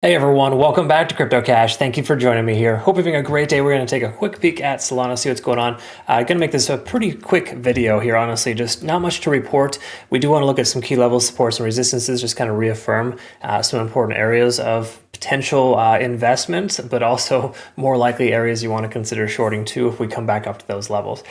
Hey everyone, welcome back to Crypto Cash. Thank you for joining me here. Hope you're having a great day. We're going to take a quick peek at Solana, see what's going on. I'm going to make this a pretty quick video here, honestly, just not much to report. We do want to look at some key levels, supports, and resistances, just kind of reaffirm some important areas of potential investment, but also more likely areas you want to consider shorting too if we come back up to those levels.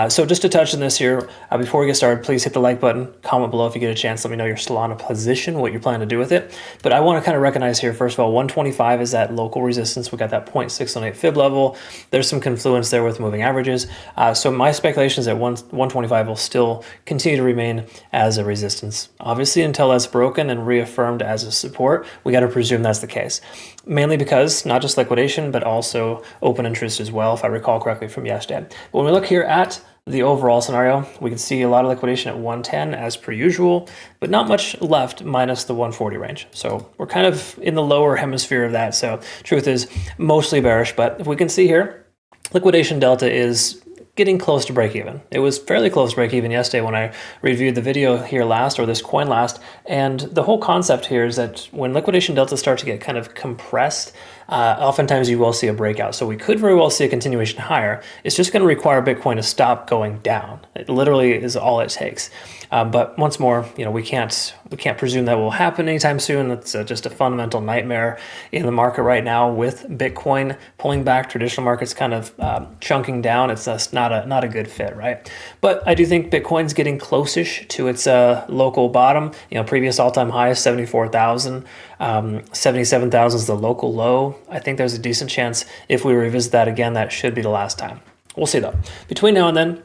So just to touch on this here, before we get started, please hit the like button, comment below if you get a chance, let me know your Solana position, what you're planning to do with it. But I want to kind of recognize here, first of all, 125 is that local resistance. We got that 0.618 fib level. There's some confluence there with moving averages. So my speculation is that 125 will still continue to remain as a resistance. Obviously, until that's broken and reaffirmed as a support, we got to presume that's the case. Mainly because not just liquidation, but also open interest as well, if I recall correctly from yesterday. But when we look here at the overall scenario, we can see a lot of liquidation at 110 as per usual, but not much left minus the 140 range. So we're kind of in the lower hemisphere of that. So truth is mostly bearish, but if we can see here, liquidation delta is getting close to break even. It was fairly close to break even yesterday when I reviewed the video here last, or this coin last. And the whole concept here is that when liquidation deltas start to get kind of compressed, oftentimes you will see a breakout. So we could very well see a continuation higher. It's just going to require Bitcoin to stop going down. It literally is all it takes. But once more, we can't presume that will happen anytime soon. That's just a fundamental nightmare in the market right now with Bitcoin pulling back, traditional markets kind of chunking down. It's just not a good fit, right? But I do think Bitcoin's getting close-ish to its local bottom. Previous all-time high is 74,000. 77,000 is the local low. I think there's a decent chance if we revisit that again, that should be the last time. We'll see though. Between now and then,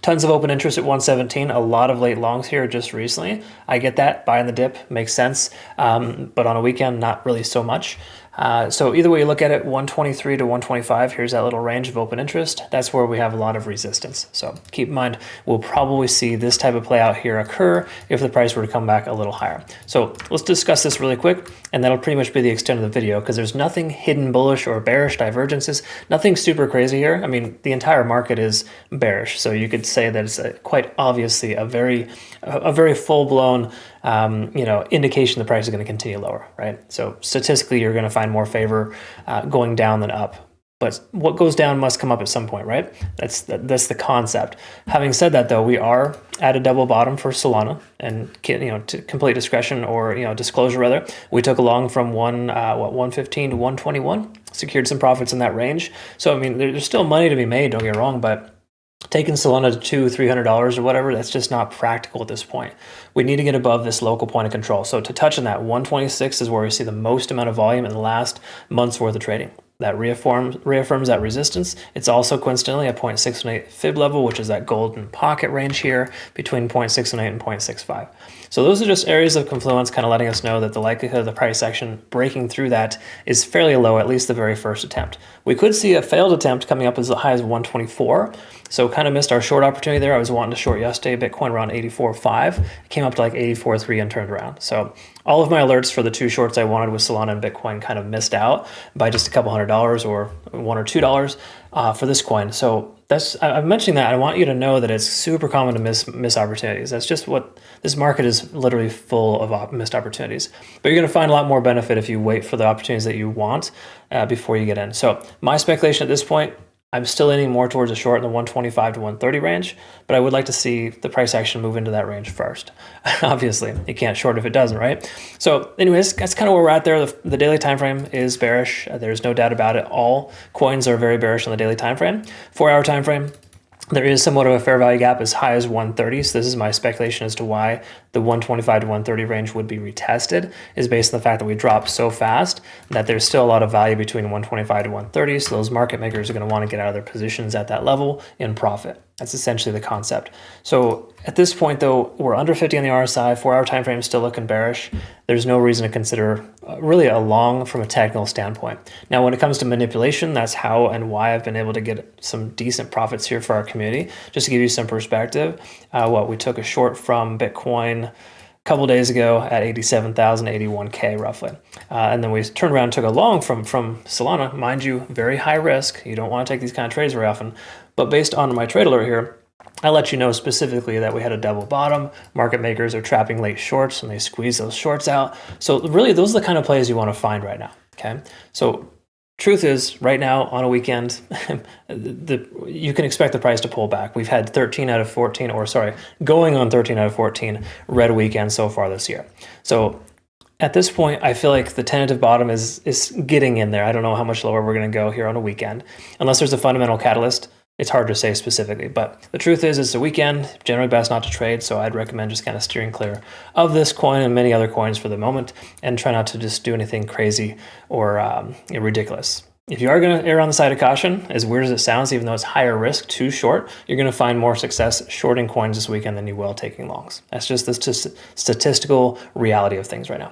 tons of open interest at 117, a lot of late longs here just recently. I get that, buying the dip makes sense, but on a weekend, not really so much. So either way you look at it, 123 to 125, here's that little range of open interest. That's where we have a lot of resistance. So keep in mind, we'll probably see this type of play out here occur if the price were to come back a little higher. So let's discuss this really quick, and that'll pretty much be the extent of the video because there's nothing hidden bullish or bearish divergences, nothing super crazy here. I mean, the entire market is bearish. So you could say that it's quite obviously a very full-blown indication the price is going to continue lower, right? So statistically, you're going to find more favor going down than up. But what goes down must come up at some point, right? That's the concept. Having said that, though, we are at a double bottom for Solana, and to complete discretion or disclosure rather, we took along from 115 to 121, secured some profits in that range. So I mean, there's still money to be made. Don't get me wrong, but taking Solana to $200 or whatever, that's just not practical at this point. We need to get above this local point of control. So to touch on that, 126 is where we see the most amount of volume in the last month's worth of trading. That reaffirms that resistance. It's also coincidentally a 0.618 fib level, which is that golden pocket range here between 0.618 and 0.65. So those are just areas of confluence kind of letting us know that the likelihood of the price action breaking through that is fairly low, at least the very first attempt. We could see a failed attempt coming up as high as 124. So kind of missed our short opportunity there. I was wanting to short yesterday, Bitcoin around 84.5. It came up to like 84.3 and turned around. So all of my alerts for the two shorts I wanted with Solana and Bitcoin kind of missed out by just a couple $100 or $1 or $2 for this coin. So I'm mentioning that. I want you to know that it's super common to miss opportunities. That's just what this market is, literally full of missed opportunities. But you're going to find a lot more benefit if you wait for the opportunities that you want before you get in. So my speculation at this point, I'm still leaning more towards a short in the 125 to 130 range, but I would like to see the price action move into that range first. Obviously, you can't short if it doesn't, right? So anyways, that's kind of where we're at there. The daily time frame is bearish. There's no doubt about it. All coins are very bearish on the daily time frame. 4-hour time frame, there is somewhat of a fair value gap as high as 130. So this is my speculation as to why the 125 to 130 range would be retested, is based on the fact that we dropped so fast that there's still a lot of value between 125 to 130. So those market makers are going to want to get out of their positions at that level in profit. That's essentially the concept. So at this point, though, we're under 50 on the RSI. 4-hour time frame is still looking bearish. There's no reason to consider really a long from a technical standpoint. Now, when it comes to manipulation, that's how and why I've been able to get some decent profits here for our community. Just to give you some perspective, we took a short from Bitcoin a couple days ago at 87,000, 81K roughly. And then we turned around and took a long from Solana. Mind you, very high risk. You don't want to take these kind of trades very often. But based on my trade alert here, I let you know specifically that we had a double bottom. Market makers are trapping late shorts and they squeeze those shorts out. So really, those are the kind of plays you want to find right now, okay? So truth is, right now on a weekend, you can expect the price to pull back. We've had 13 out of 14, or sorry, going on 13 out of 14 red weekends so far this year. So at this point, I feel like the tentative bottom is getting in there. I don't know how much lower we're going to go here on a weekend. Unless there's a fundamental catalyst, it's hard to say specifically. But the truth is, it's a weekend, generally best not to trade, so I'd recommend just kind of steering clear of this coin and many other coins for the moment, and try not to just do anything crazy or ridiculous. If you are going to err on the side of caution, as weird as it sounds, even though it's higher risk to short, you're going to find more success shorting coins this weekend than you will taking longs. That's just the statistical reality of things right now.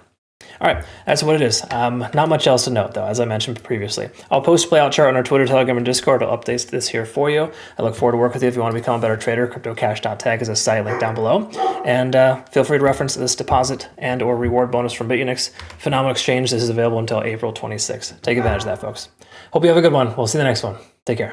All right, that's what it is. Not much else to note, though, as I mentioned previously. I'll post a playout chart on our Twitter, Telegram, and Discord. I'll update this here for you. I look forward to working with you. If you want to become a better trader, cryptocash.tech is a site link down below. And feel free to reference this deposit and or reward bonus from Bitunix. Phenomenal exchange. This is available until April 26th. Take advantage of that, folks. Hope you have a good one. We'll see you in the next one. Take care.